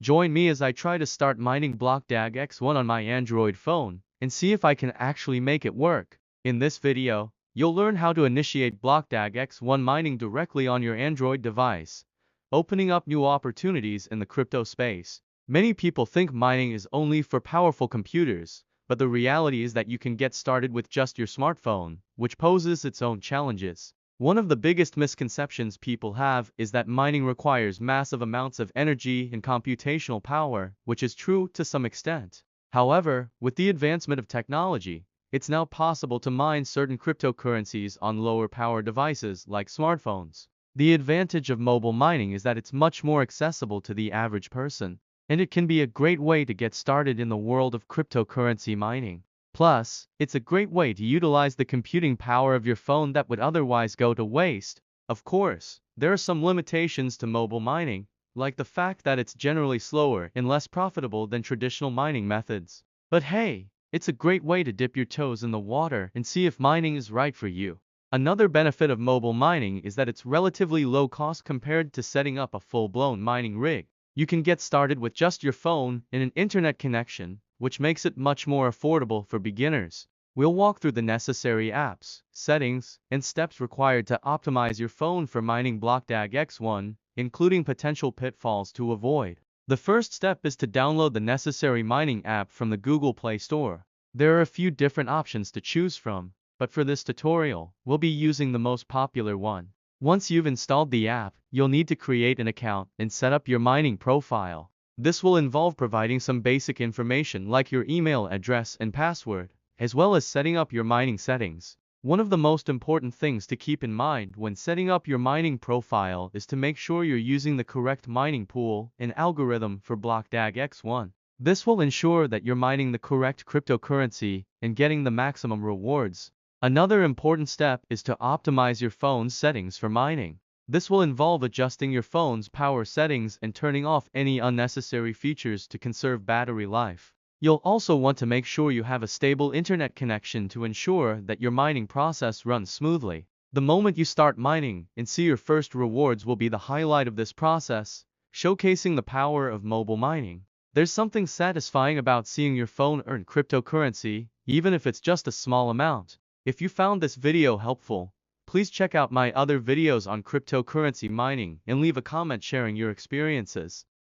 Join me as I try to start mining BLOCKDAG X1 on my Android phone and see if I can actually make it work. In this video, you'll learn how to initiate BLOCKDAG X1 mining directly on your Android device, opening up new opportunities in the crypto space. Many people think mining is only for powerful computers, but the reality is that you can get started with just your smartphone, which poses its own challenges. One of the biggest misconceptions people have is that mining requires massive amounts of energy and computational power, which is true to some extent. However, with the advancement of technology, it's now possible to mine certain cryptocurrencies on lower power devices like smartphones. The advantage of mobile mining is that it's much more accessible to the average person, and it can be a great way to get started in the world of cryptocurrency mining. Plus, it's a great way to utilize the computing power of your phone that would otherwise go to waste. Of course, there are some limitations to mobile mining, like the fact that it's generally slower and less profitable than traditional mining methods. But hey, it's a great way to dip your toes in the water and see if mining is right for you. Another benefit of mobile mining is that it's relatively low cost compared to setting up a full-blown mining rig. You can get started with just your phone and an internet connection, which makes it much more affordable for beginners. We'll walk through the necessary apps, settings, and steps required to optimize your phone for mining BLOCKDAG X1, including potential pitfalls to avoid. The first step is to download the necessary mining app from the Google Play Store. There are a few different options to choose from, but for this tutorial, we'll be using the most popular one. Once you've installed the app, you'll need to create an account and set up your mining profile. This will involve providing some basic information like your email address and password, as well as setting up your mining settings. One of the most important things to keep in mind when setting up your mining profile is to make sure you're using the correct mining pool and algorithm for BLOCKDAG X1. This will ensure that you're mining the correct cryptocurrency and getting the maximum rewards. Another important step is to optimize your phone's settings for mining. This will involve adjusting your phone's power settings and turning off any unnecessary features to conserve battery life. You'll also want to make sure you have a stable internet connection to ensure that your mining process runs smoothly. The moment you start mining and see your first rewards will be the highlight of this process, showcasing the power of mobile mining. There's something satisfying about seeing your phone earn cryptocurrency, even if it's just a small amount. If you found this video helpful, please check out my other videos on cryptocurrency mining and leave a comment sharing your experiences.